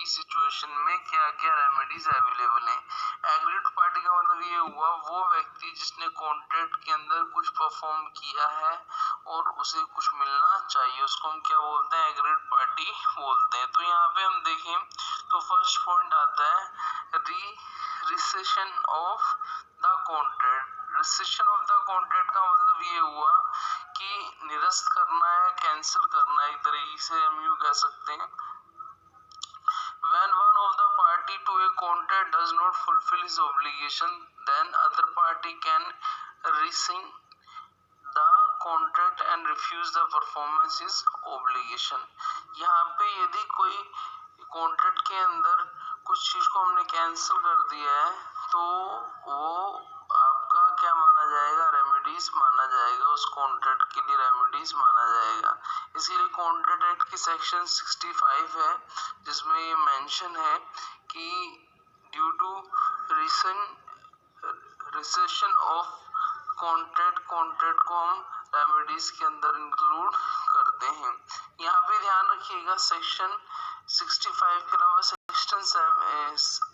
Situation में क्या क्या रेमेडीज अवेलेबल हैं। एग्रीड पार्टी का मतलब ये हुआ वो व्यक्ति जिसने कॉन्ट्रैक्ट के अंदर कुछ परफॉर्म किया है और उसे कुछ मिलना चाहिए, उसको हम क्या बोलते हैं, एग्रीड पार्टी बोलते हैं। तो यहाँ पे हम देखें तो फर्स्ट पॉइंट आता है recession of the contract. Recession of the contract का मतलब ये हुआ कि निरस्त करना है, कैंसिल करना है, एक तरीके से हम यूं कह सकते हैं। When one of the party to a contract does not fulfill his obligation, then other party can rescind the contract and refuse the performance his obligation। यहाँ पे यदि कोई कॉन्ट्रैक्ट के अंदर कुछ चीज को हमने कैंसिल कर दिया है तो वो आपका क्या माना जाएगा, रेमेडीज माना जाएगा, उस कॉन्ट्रैक्ट के लिए रेमेडीज माना जाएगा। इसीलिए कॉन्ट्रैक्ट एक्ट की सेक्शन 65 है जिसमें ये मेंशन है कि due to rescission of contract को हम रेमेडीज के अंदर इंक्लूड करते हैं। यहाँ पे ध्यान रखिएगा सेक्शन 65 के अलावा सेक्शन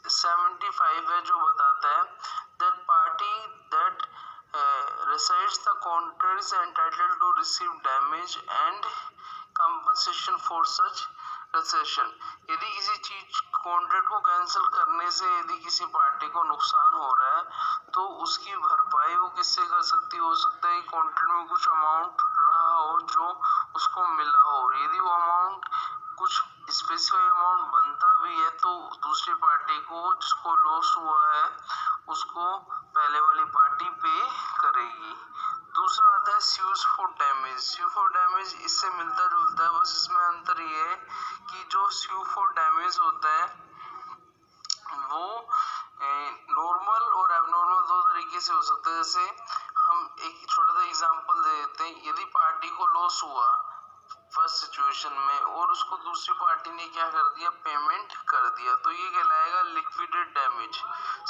75 है जो बताता है that party that resides the contract is entitled to receive damage and compensation for such recession। यदि किसी चीज कॉन्ट्रैक्ट को कैंसिल करने से यदि किसी पार्टी को नुकसान हो रहा है तो उसकी भरपाई वो किससे कर सकती है, हो सकता है कॉन्ट्रैक्ट में कुछ अमाउंट रहा हो जो उसको मिला हो, और यदि वो अमाउंट कुछ स्पेसिफिक अमाउंट बनता भी है तो दूसरी पार्टी को जिसको लॉस हुआ है उसको पहले वाली पार्टी पे करेगी। दूसरा आता है sues for damage. Sue for damage इससे मिलता जुलता है, बस इसमें अंतर ये है कि जो स्यू फॉर डैमेज होता है वो नॉर्मल और एबनॉर्मल दो तरीके से हो सकता है। जैसे हम एक छोटा सा एग्जांपल दे देते हैं, यदि पार्टी को लॉस हुआ फर्स्ट सिचुएशन में और उसको दूसरी पार्टी ने क्या कर दिया, पेमेंट कर दिया, तो ये कहलाएगा liquidate damage.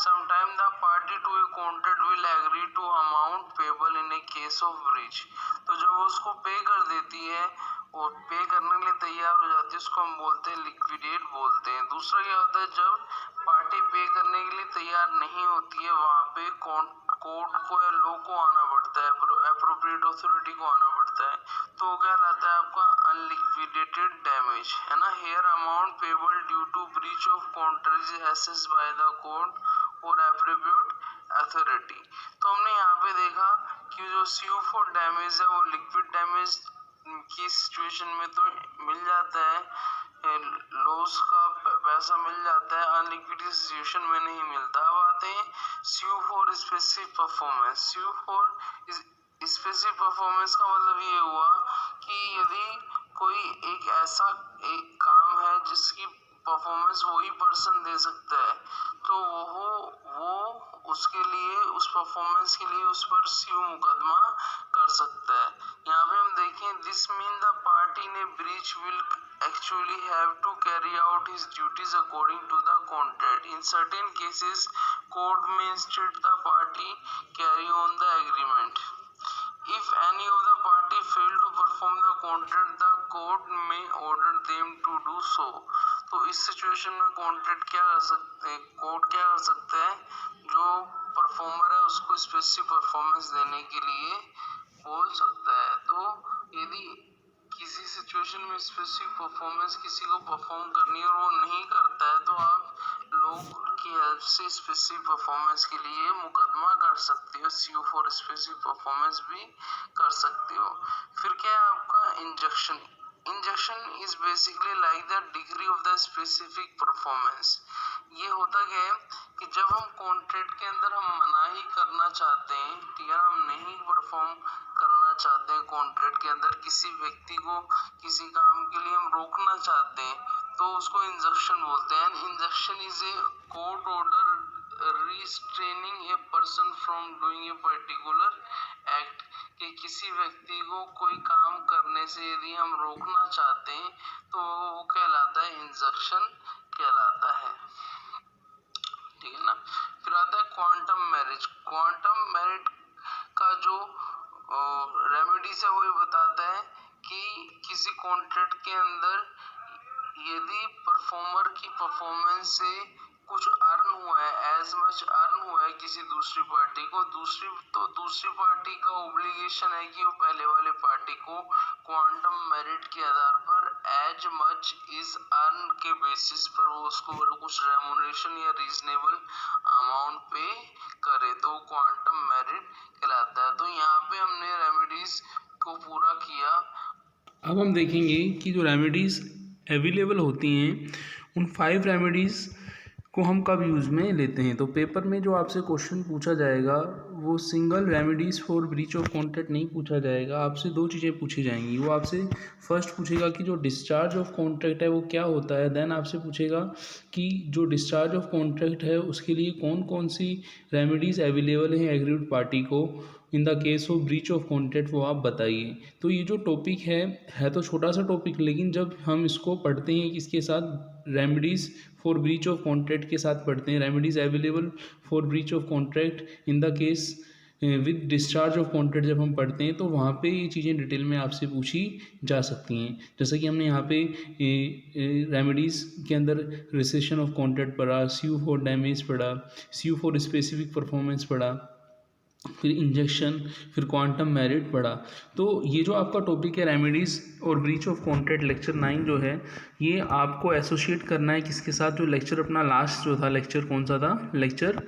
Sometime the party to a contract will agree to amount payable in a case of breach. तो जब वो उसको पे कर देती है और पे करने के लिए तैयार हो जाती है उसको हम बोलते हैं लिक्विडेट बोलते हैं। दूसरा क्या होता है, जब पार्टी पे करने के लिए तैयार नहीं होती है वहां पे कोर्ट को या लॉ को आना पड़ता है, एप्रोप्रिएट अथॉरिटी को आना पड़ता है, तो वो कहलाता है आपका अनलिक्विडेटेड डैमेज, है ना। Here amount payable due to breach of contract is assessed by the court और एप्रोप्रिएट अथॉरिटी। तो हमने यहाँ पे देखा कि जो स्यू फॉर डैमेज है वो लिक्विड डैमेज की सिचुएशन में तो मिल जाता है, लॉस का पैसा मिल जाता है, अनलिक्विड सिचुएशन में नहीं मिलता। अब आते हैं sue for specific performance. Sue for specific performance का मतलब ये हुआ कि यदि कोई एक ऐसा एक काम है जिसकी परफॉर्मेंस वही पर्सन दे सकता है तो वो उसके लिए उस परफॉर्मेंस के लिए उस पर स्यू मुकदमा कर सकता है। यहाँ पे हम देखें this mean the party in A breach will actually have to carry out his duties according to the contract. In certain cases, court may instruct the party carry on the agreement. If any of the party fail to perform the contract, the court may order them to do so. तो इस situation में contract क्या कर सकते हैं, court क्या कर सकता है, जो परफॉर्मर है उसको स्पेसिफिक परफॉर्मेंस देने के लिए बोल सकता है। तो यदि किसी सिचुएशन में स्पेसिफिक परफॉर्मेंस किसी को परफॉर्म करनी है और वो नहीं करता है तो आप लोग की हेल्प से स्पेसिफिक परफॉर्मेंस के लिए मुकदमा कर सकते हो, स्यू फॉर स्पेसिफिक परफॉर्मेंस भी कर सकते हो। फिर क्या है आपका injunction. Injunction is basically like the degree of the specific performance. ये होता क्या है कि जब हम कॉन्ट्रैक्ट के अंदर हम मना ही करना चाहते हैं, ठीक है, हम नहीं परफॉर्म करना चाहते हैं कॉन्ट्रैक्ट के अंदर, किसी व्यक्ति को किसी काम के लिए हम रोकना चाहते हैं तो उसको इंजंक्शन बोलते हैं। Injunction is a court order restraining a person from doing a particular act, कि किसी व्यक्ति को कोई काम करने से यदि हम रोकना चाहते हैं तो वो कहलाता है इंजंक्शन कहलाता है, ठीक है ना। फिर आता है क्वांटम मैरिज। क्वांटम मैरिज का जो रेमेडीज है वो बताता है कि किसी कॉन्ट्रैक्ट के अंदर यदि परफॉर्मर की परफॉर्मेंस से कुछ अर्न हुआ है, एज मच अर्न हुआ है किसी दूसरी पार्टी को, दूसरी पार्टी का ऑब्लिगेशन है कि वो पहले वाले पार्टी को क्वांटम मेरिट के आधार पर एज मच इज अर्न के बेसिस पर वो उसको कुछ रेमुनरेशन या रीजनेबल अमाउंट पे करे, तो क्वांटम मेरिट कहलाता है। तो यहाँ पे हमने रेमेडीज को पूरा किया। अब हम देखेंगे कि जो रेमेडीज़ अवेलेबल होती हैं उन 5 रेमेडीज़ को हम कब यूज़ में लेते हैं। तो पेपर में जो आपसे क्वेश्चन पूछा जाएगा वो single remedies for breach of contract नहीं पूछा जाएगा, आपसे 2 चीज़ें पूछी जाएंगी। वो आपसे फर्स्ट पूछेगा कि जो डिस्चार्ज ऑफ कॉन्ट्रैक्ट है वो क्या होता है, देन आपसे पूछेगा कि जो डिस्चार्ज ऑफ कॉन्ट्रैक्ट है उसके लिए कौन कौन सी रेमेडीज़ अवेलेबल हैं एग्रीड पार्टी को in the case of breach of contract, वो आप बताइए। तो ये जो टॉपिक है तो छोटा सा टॉपिक, लेकिन जब हम इसको पढ़ते हैं इसके साथ remedies for breach of contract के साथ पढ़ते हैं, remedies available for breach of contract in the case with discharge of contract जब हम पढ़ते हैं तो वहाँ पे ये चीज़ें डिटेल में आपसे पूछी जा सकती हैं। जैसे कि हमने यहाँ पे रेमेडीज़ के अंदर रिसेशन ऑफ कॉन्ट्रैक्ट पढ़ा, स्यू फॉर डैमेज पढ़ा, स्यू फॉर स्पेसिफिक परफॉर्मेंस पढ़ा, फिर इंजेक्शन, फिर क्वांटम मेरिट पढ़ा। तो ये जो आपका टॉपिक है रेमेडीज़ और ब्रीच ऑफ कॉन्ट्रैक्ट लेक्चर 9 जो है ये आपको एसोसिएट करना है किसके साथ, जो लेक्चर अपना लास्ट जो था लेक्चर कौन सा था, लेक्चर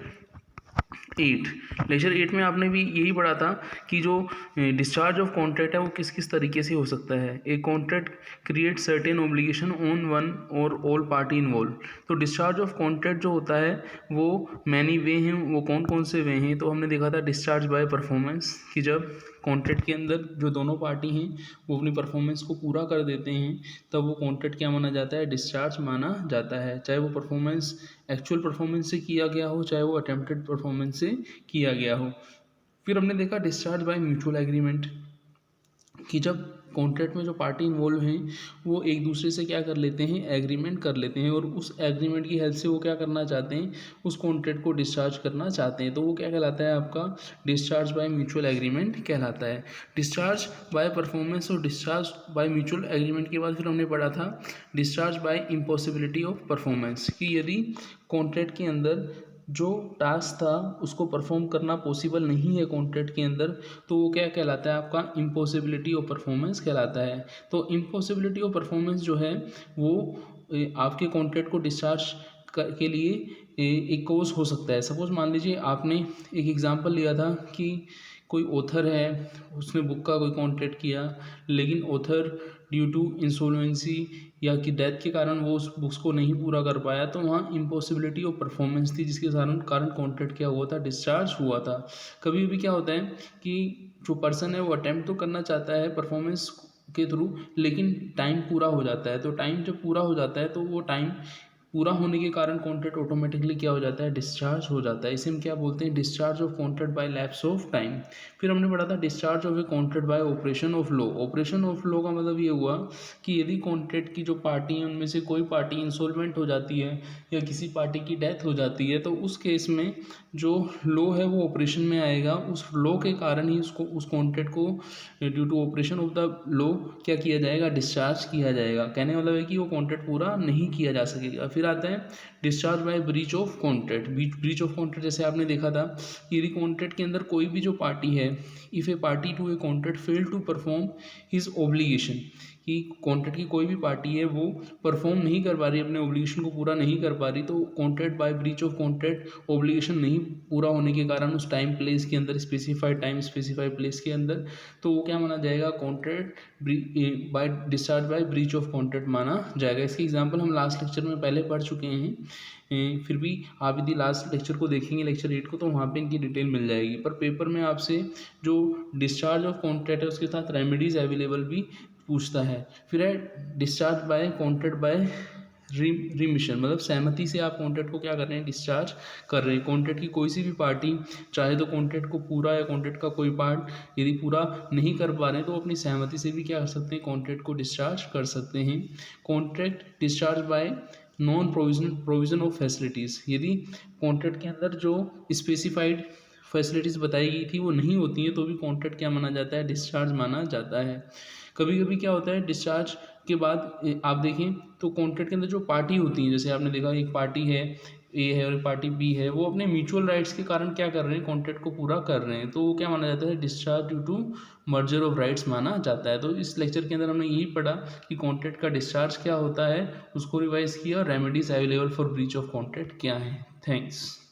8 में आपने भी यही पढ़ा था कि जो डिस्चार्ज ऑफ कॉन्ट्रैक्ट है वो किस किस तरीके से हो सकता है। एक contract create certain obligation on one और ऑल पार्टी इन्वॉल्व। तो डिस्चार्ज ऑफ कॉन्ट्रैक्ट जो होता है वो मैनी वे हैं, वो कौन कौन से वे हैं। तो हमने देखा था डिस्चार्ज बाय परफॉर्मेंस कि जब कॉन्ट्रैक्ट के अंदर जो दोनों पार्टी हैं वो अपनी परफॉर्मेंस को पूरा कर देते हैं तब वो कॉन्ट्रैक्ट क्या माना जाता है, डिस्चार्ज माना जाता है, चाहे वो परफॉर्मेंस एक्चुअल परफॉर्मेंस से किया गया हो चाहे वो अटेम्प्टेड परफॉर्मेंस से किया गया हो। फिर हमने देखा डिस्चार्ज बाय म्यूचुअल एग्रीमेंट कि जब कॉन्ट्रैक्ट में जो पार्टी इन्वॉल्व हैं वो एक दूसरे से क्या कर लेते हैं, एग्रीमेंट कर लेते हैं और उस एग्रीमेंट की हेल्प से वो क्या करना चाहते हैं, उस कॉन्ट्रैक्ट को डिस्चार्ज करना चाहते हैं। तो वो क्या कहलाता है, आपका डिस्चार्ज बाय म्यूचुअल एग्रीमेंट कहलाता है। डिस्चार्ज बाय परफॉर्मेंस और डिस्चार्ज बाय म्यूचुअल एग्रीमेंट के बाद फिर हमने पढ़ा था discharge by impossibility of performance कि यदि कॉन्ट्रैक्ट के अंदर जो टास्क था उसको परफॉर्म करना पॉसिबल नहीं है कॉन्ट्रैक्ट के अंदर तो वो क्या कहलाता है, आपका इम्पॉसिबिलिटी ऑफ परफॉर्मेंस कहलाता है। तो इम्पॉसिबिलिटी ऑफ परफॉर्मेंस जो है वो आपके कॉन्ट्रैक्ट को डिस्चार्ज के लिए एक कोर्स हो सकता है। सपोज मान लीजिए आपने एक एग्जांपल लिया था कि कोई ऑथर है उसने बुक का कोई कॉन्ट्रैक्ट किया लेकिन ऑथर ड्यू टू इंसॉल्वेंसी या कि डेथ के कारण वो उस बुक्स को नहीं पूरा कर पाया तो वहाँ इम्पॉसिबिलिटी ऑफ परफॉर्मेंस थी जिसके कारण कॉन्ट्रैक्ट क्या हुआ था, डिस्चार्ज हुआ था। कभी भी क्या होता है कि जो पर्सन है वो अटैम्प्ट तो करना चाहता है परफॉर्मेंस के थ्रू लेकिन टाइम पूरा हो जाता है। तो टाइम जब पूरा हो जाता है तो वो टाइम पूरा होने के कारण कॉन्ट्रैक्ट ऑटोमेटिकली क्या हो जाता है, डिस्चार्ज हो जाता है। इसे हम क्या बोलते हैं, discharge of contract by lapse of time. फिर हमने पढ़ा था discharge of a contract by operation of law. Operation of law का मतलब ये हुआ कि यदि कॉन्ट्रैक्ट की जो पार्टी है उनमें से कोई पार्टी इंसॉल्वेंट हो जाती है या किसी पार्टी की डेथ हो जाती है तो उस केस में जो लॉ है वो ऑपरेशन में आएगा। उस लॉ के कारण ही उसको उस कॉन्ट्रैक्ट को due to operation of the law क्या किया जाएगा, डिस्चार्ज किया जाएगा। कहने का मतलब है कि वो कॉन्ट्रैक्ट पूरा नहीं किया जा सकेगा। फिर आता है discharge by breach of contract. Breach of contract जैसे आपने देखा था यदि कॉन्ट्रैक्ट के अंदर कोई भी जो पार्टी है, if a party to a contract fail to perform his obligation, कि कॉन्ट्रैक्ट की कोई भी पार्टी है वो परफॉर्म नहीं कर पा रही, अपने ऑब्लिगेशन को पूरा नहीं कर पा रही, तो contract by breach of contract obligation नहीं पूरा होने के कारण उस टाइम प्लेस के अंदर, स्पेसिफाइड टाइम स्पेसिफाइड प्लेस के अंदर, तो वो क्या माना जाएगा, contract by discharge by breach of contract माना जाएगा। इसके एग्जाम्पल हम लास्ट लेक्चर में पहले पढ़ चुके हैं, फिर भी आप यदि लास्ट लेक्चर को देखेंगे, लेक्चर 8 को, तो वहाँ पे इनकी डिटेल मिल जाएगी। पर पेपर में आपसे जो डिस्चार्ज ऑफ कॉन्ट्रैक्ट है उसके साथ रेमेडीज अवेलेबल भी पूछता है। फिर है discharge by contract by remission, मतलब सहमति से आप कॉन्ट्रैक्ट को क्या कर रहे हैं, डिस्चार्ज कर रहे हैं। कॉन्ट्रैक्ट की कोई सी भी पार्टी चाहे तो कॉन्ट्रैक्ट को पूरा या कॉन्ट्रैक्ट का कोई पार्ट यदि पूरा नहीं कर पा रहे हैं तो अपनी सहमति से भी क्या कर सकते हैं, कॉन्ट्रैक्ट को डिस्चार्ज कर सकते हैं। Contract discharge by non provision of facilities, यदि कॉन्ट्रैक्ट के अंदर जो स्पेसिफाइड फैसिलिटीज़ बताई गई थी वो नहीं होती हैं तो भी कॉन्ट्रैक्ट क्या माना जाता है, डिस्चार्ज माना जाता है। कभी कभी क्या होता है, डिस्चार्ज के बाद आप देखें तो कॉन्ट्रैक्ट के अंदर जो पार्टी होती हैं, जैसे आपने देखा एक पार्टी है ए है और एक पार्टी बी है, वो अपने म्यूचुअल राइट्स के कारण क्या कर रहे हैं, कॉन्ट्रैक्ट को पूरा कर रहे हैं, तो वो क्या माना जाता है, discharge due to merger of rights माना जाता है। तो इस लेक्चर के अंदर हमने यही पढ़ा कि कॉन्ट्रैक्ट का डिस्चार्ज क्या होता है, उसको रिवाइज किया और remedies available for breach of contract क्या है। थैंक्स।